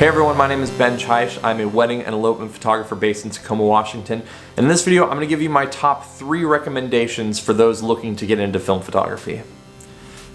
Hey everyone, my name is Ben Chaish. I'm a wedding and elopement photographer based in Tacoma, Washington. And in this video, I'm going to give you my top 3 recommendations for those looking to get into film photography.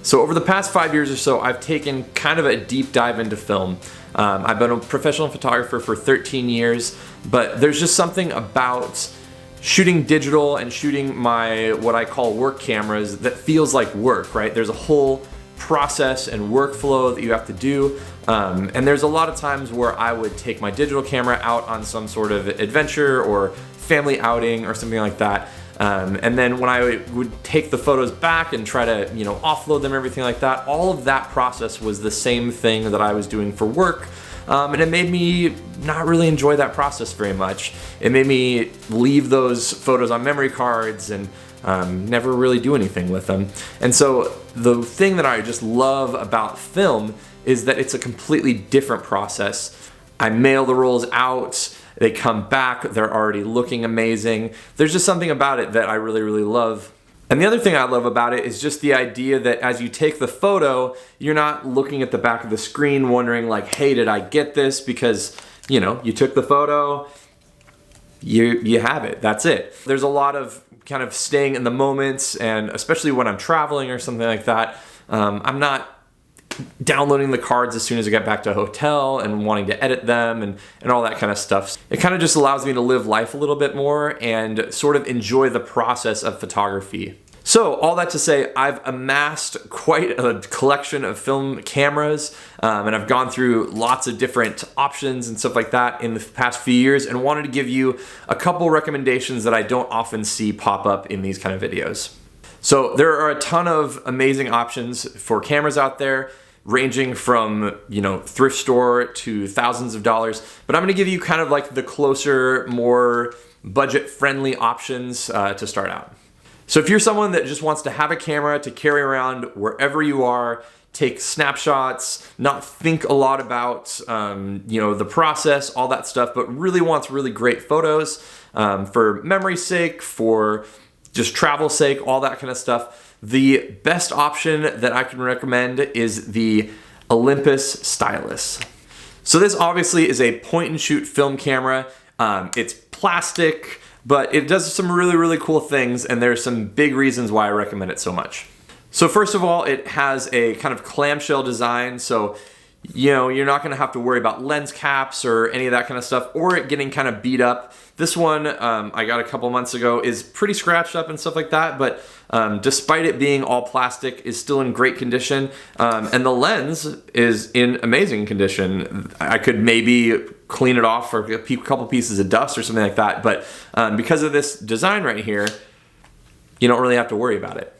So over the past 5 years or so, I've taken kind of a deep dive into film. I've been a professional photographer for 13 years, but there's just something about shooting digital and shooting my, what I call work cameras, that feels like work, right? There's a whole process and workflow that you have to do. And there's a lot of times where I would take my digital camera out on some sort of adventure or family outing or something like that. And then when I would take the photos back and try to, offload them, everything like that, all of that process was the same thing that I was doing for work. And it made me not really enjoy that process very much. It made me leave those photos on memory cards and never really do anything with them. And so the thing that I just love about film is that it's a completely different process. I mail the rolls out, they come back, they're already looking amazing. There's just something about it that I really, really love. And the other thing I love about it is just the idea that as you take the photo, you're not looking at the back of the screen wondering like, hey, did I get this? Because, you took the photo, you have it, that's it. There's a lot of kind of staying in the moments, and especially when I'm traveling or something like that, I'm not downloading the cards as soon as I get back to a hotel and wanting to edit them and all that kind of stuff. It kind of just allows me to live life a little bit more and sort of enjoy the process of photography. So all that to say, I've amassed quite a collection of film cameras, and I've gone through lots of different options and stuff like that in the past few years, and wanted to give you a couple recommendations that I don't often see pop up in these kind of videos. So there are a ton of amazing options for cameras out there, ranging from, thrift store to thousands of dollars, but I'm gonna give you kind of like the closer, more budget-friendly options to start out. So if you're someone that just wants to have a camera to carry around wherever you are, take snapshots, not think a lot about the process, all that stuff, but really wants really great photos for memory's sake, for just travel sake, all that kind of stuff, the best option that I can recommend is the Olympus Stylus. So this obviously is a point and shoot film camera. It's plastic, but it does some really, really cool things, and there's some big reasons why I recommend it so much. So first of all, it has a kind of clamshell design, so you're not gonna have to worry about lens caps or any of that kind of stuff, or it getting kind of beat up. This one I got a couple months ago is pretty scratched up and stuff like that, but despite it being all plastic, is still in great condition, and the lens is in amazing condition. I could maybe clean it off for a couple pieces of dust or something like that, but because of this design right here, you don't really have to worry about it.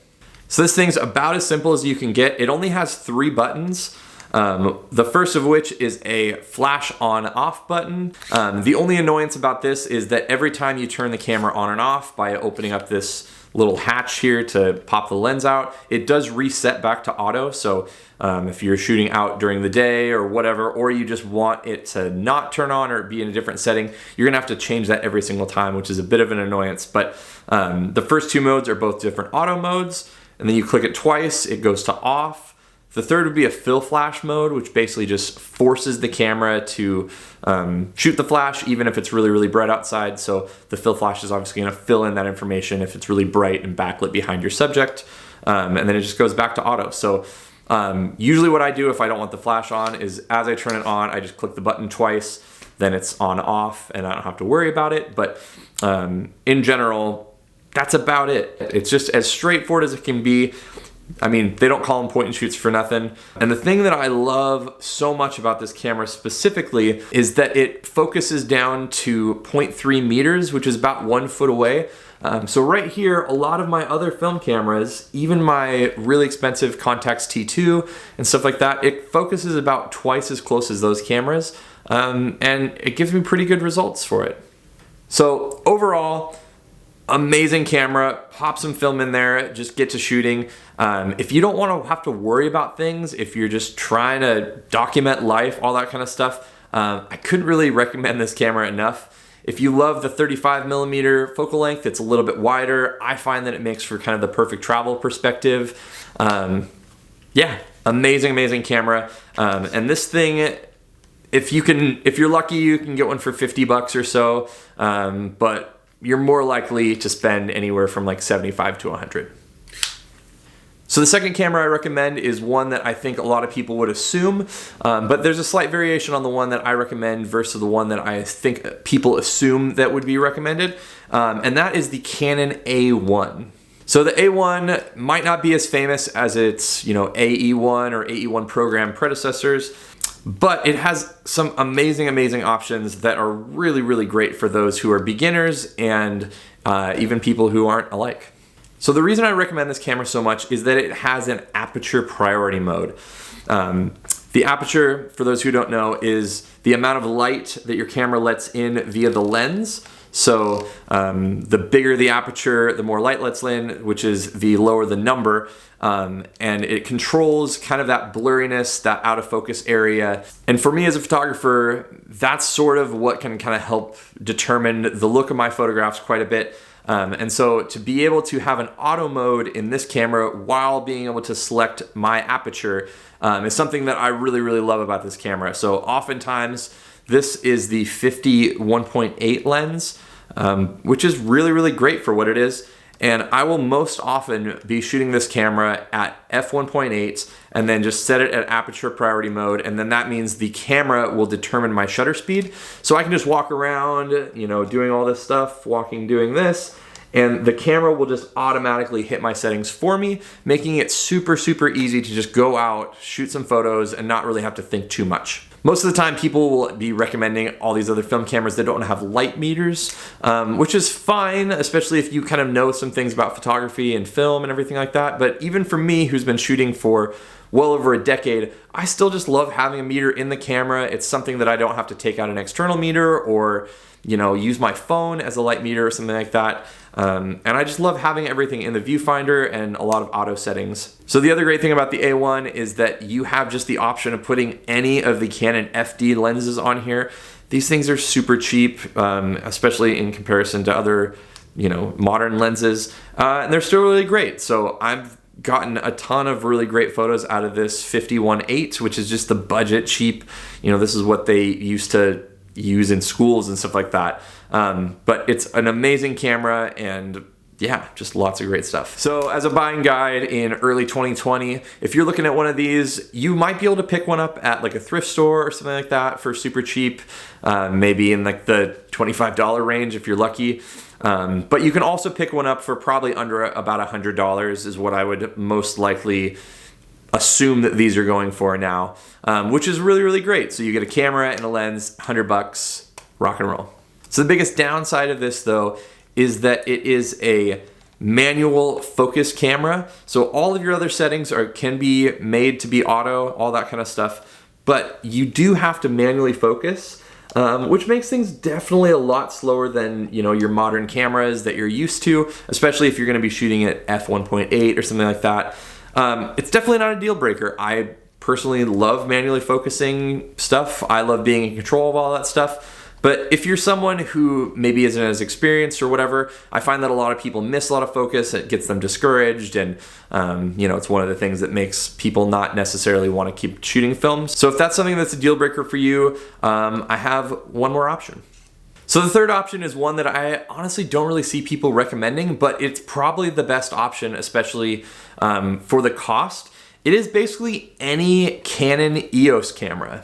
So this thing's about as simple as you can get. It only has 3 buttons. The first of which is a flash on off button. The only annoyance about this is that every time you turn the camera on and off by opening up this little hatch here to pop the lens out, it does reset back to auto. So if you're shooting out during the day or whatever, or you just want it to not turn on or be in a different setting, you're gonna have to change that every single time, which is a bit of an annoyance. But the first 2 modes are both different auto modes, and then you click it twice, it goes to off. The third would be a fill flash mode, which basically just forces the camera to shoot the flash even if it's really, really bright outside. So the fill flash is obviously gonna fill in that information if it's really bright and backlit behind your subject. And then it just goes back to auto. So usually what I do if I don't want the flash on is as I turn it on, I just click the button twice, then it's on off and I don't have to worry about it. But in general, that's about it. It's just as straightforward as it can be. I mean, they don't call them point and shoots for nothing. And the thing that I love so much about this camera specifically is that it focuses down to 0.3 meters, which is about 1 foot away. So right here, a lot of my other film cameras, even my really expensive Contax T2 and stuff like that, it focuses about twice as close as those cameras. And it gives me pretty good results for it. So overall, amazing camera, pop some film in there, just get to shooting. If you don't want to have to worry about things, if you're just trying to document life, all that kind of stuff, I couldn't really recommend this camera enough. If you love the 35mm focal length, it's a little bit wider. I find that it makes for kind of the perfect travel perspective. Yeah, amazing, amazing camera. And this thing if you're lucky, you can get one for 50 bucks or so, but you're more likely to spend anywhere from like 75 to 100. So the second camera I recommend is one that I think a lot of people would assume, but there's a slight variation on the one that I recommend versus the one that I think people assume that would be recommended, and that is the Canon A-1. So the A-1 might not be as famous as its, AE-1 or AE-1 program predecessors, but it has some amazing options that are really great for those who are beginners and even people who aren't alike. So the reason I recommend this camera so much is that it has an aperture priority mode. The aperture, for those who don't know, is the amount of light that your camera lets in via the lens. So the bigger the aperture, the more light lets in, which is the lower the number. And it controls kind of that blurriness, that out of focus area. And for me as a photographer, that's sort of what can kind of help determine the look of my photographs quite a bit. And so to be able to have an auto mode in this camera while being able to select my aperture is something that I really love about this camera. So oftentimes this is the 50-1.8 lens, which is really great for what it is. And I will most often be shooting this camera at f1.8 and then just set it at aperture priority mode, and then that means the camera will determine my shutter speed. So I can just walk around, doing all this stuff, doing this, and the camera will just automatically hit my settings for me, making it super easy to just go out, shoot some photos, and not really have to think too much. Most of the time people will be recommending all these other film cameras that don't have light meters, which is fine, especially if you kind of know some things about photography and film and everything like that. But even for me, who's been shooting for well over a decade, I still just love having a meter in the camera. It's something that I don't have to take out an external meter or use my phone as a light meter or something like that. And I just love having everything in the viewfinder and a lot of auto settings. So the other great thing about the A1 is that you have just the option of putting any of the Canon FD lenses on here. These things are super cheap, especially in comparison to other, modern lenses. And they're still really great. So I've gotten a ton of really great photos out of this 51.8, which is just the budget cheap. This is what they used to use in schools and stuff like that. But it's an amazing camera, and yeah, just lots of great stuff. So as a buying guide in early 2020, if you're looking at one of these, you might be able to pick one up at like a thrift store or something like that for super cheap, maybe in like the $25 range if you're lucky. But you can also pick one up for probably under about $100 is what I would most likely assume that these are going for now, which is really great. So you get a camera and a lens, $100, rock and roll. So the biggest downside of this though is that it is a manual focus camera. So all of your other settings can be made to be auto, all that kind of stuff, but you do have to manually focus, which makes things definitely a lot slower than your modern cameras that you're used to, especially if you're going to be shooting at f1.8 or something like that. It's definitely not a deal breaker. I personally love manually focusing stuff. I love being in control of all that stuff. But if you're someone who maybe isn't as experienced or whatever, I find that a lot of people miss a lot of focus. It gets them discouraged, and it's one of the things that makes people not necessarily want to keep shooting films. So if that's something that's a deal breaker for you, I have one more option. So the third option is one that I honestly don't really see people recommending, but it's probably the best option, especially for the cost. It is basically any Canon EOS camera.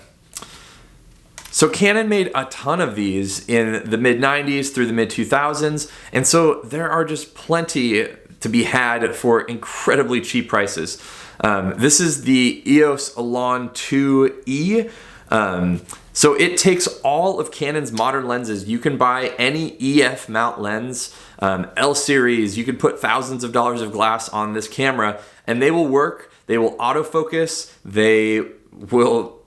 So Canon made a ton of these in the mid-90s through the mid-2000s, and so there are just plenty to be had for incredibly cheap prices. This is the EOS Elan II. So it takes all of Canon's modern lenses. You can buy any EF mount lens, L series, you can put thousands of dollars of glass on this camera and they will work, they will autofocus, they will,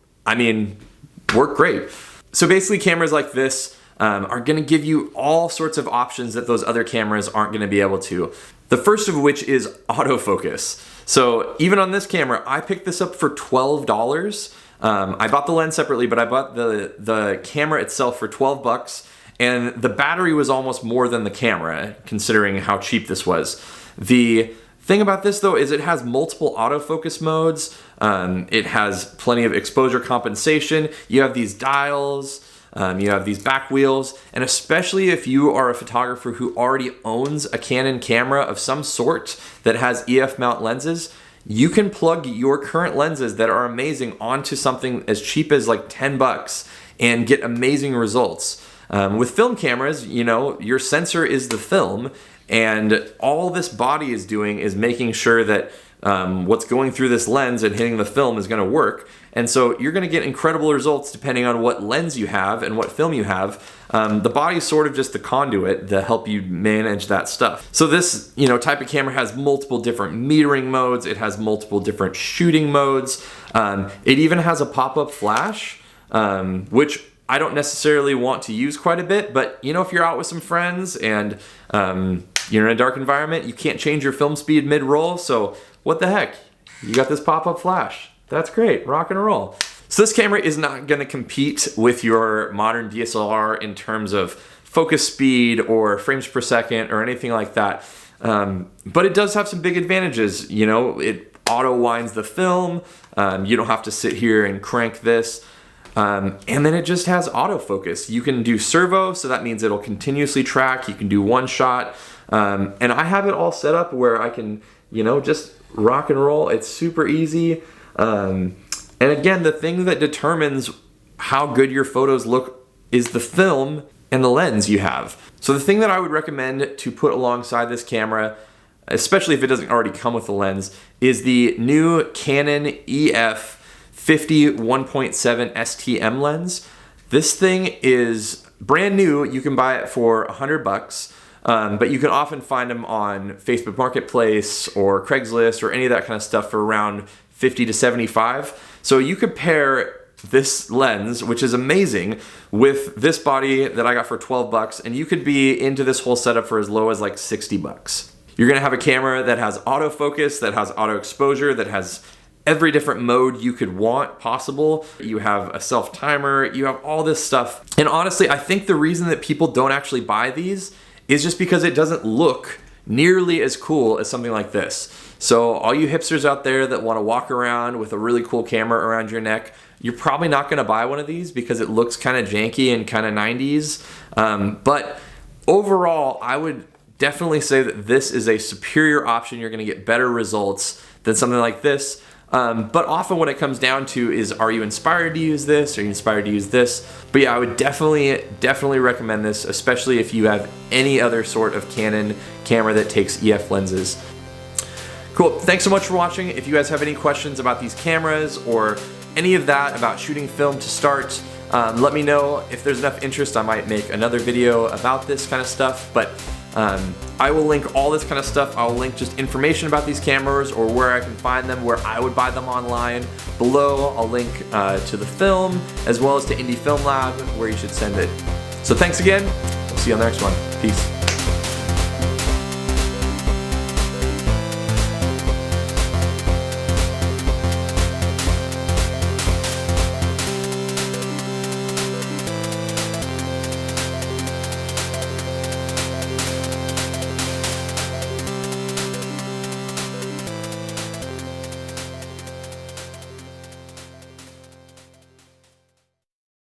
work great. So basically cameras like this are gonna give you all sorts of options that those other cameras aren't gonna be able to. The first of which is autofocus. So even on this camera, I picked this up for $12. I bought the lens separately, but I bought the camera itself for 12 bucks, and the battery was almost more than the camera, considering how cheap this was. The Thing about this though is it has multiple autofocus modes. It has plenty of exposure compensation. You have these dials. You have these back wheels, and especially if you are a photographer who already owns a Canon camera of some sort that has EF mount lenses, you can plug your current lenses that are amazing onto something as cheap as like 10 bucks and get amazing results. With film cameras, you know, your sensor is the film, and all this body is doing is making sure that what's going through this lens and hitting the film is going to work. And so you're going to get incredible results depending on what lens you have and what film you have. The body is sort of just the conduit to help you manage that stuff. So this, you know, type of camera has multiple different metering modes. It has multiple different shooting modes. It even has a pop-up flash, which I don't necessarily want to use quite a bit, but you know, if you're out with some friends and you're in a dark environment, you can't change your film speed mid-roll, so what the heck? You got this pop-up flash. That's great, rock and roll. So this camera is not gonna compete with your modern DSLR in terms of focus speed or frames per second or anything like that. But it does have some big advantages. You know, it auto winds the film. You don't have to sit here and crank this. And then it just has autofocus. You can do servo, so that means it'll continuously track. You can do one shot. And I have it all set up where I can, you know, just rock and roll. It's super easy. And again, the thing that determines how good your photos look is the film and the lens you have. So the thing that I would recommend to put alongside this camera, especially if it doesn't already come with the lens, is the new Canon EF 50 1.7 STM lens. This thing is brand new. You can buy it for 100 bucks. But you can often find them on Facebook Marketplace or Craigslist or any of that kind of stuff for around 50 to 75. So you could pair this lens, which is amazing, with this body that I got for 12 bucks, and you could be into this whole setup for as low as like 60 bucks. You're gonna have a camera that has autofocus, that has auto exposure, that has every different mode you could want possible. You have a self timer, you have all this stuff. And honestly, I think the reason that people don't actually buy these is just because it doesn't look nearly as cool as something like this. So all you hipsters out there that want to walk around with a really cool camera around your neck, you're probably not going to buy one of these because it looks kind of janky and kind of 90s. But overall, I would definitely say that this is a superior option. You're going to get better results than something like this. But often what it comes down to is, are you inspired to use this? Are you inspired to use this? But yeah, I would definitely recommend this, especially if you have any other sort of Canon camera that takes EF lenses. Cool, thanks so much for watching. If you guys have any questions about these cameras or any of that about shooting film to start, let me know. If there's enough interest, I might make another video about this kind of stuff, but I will link all this kind of stuff. I'll link just information about these cameras or where I can find them, where I would buy them online. Below, I'll link to the film as well as to Indie Film Lab, where you should send it. So thanks again. We'll see you on the next one. Peace.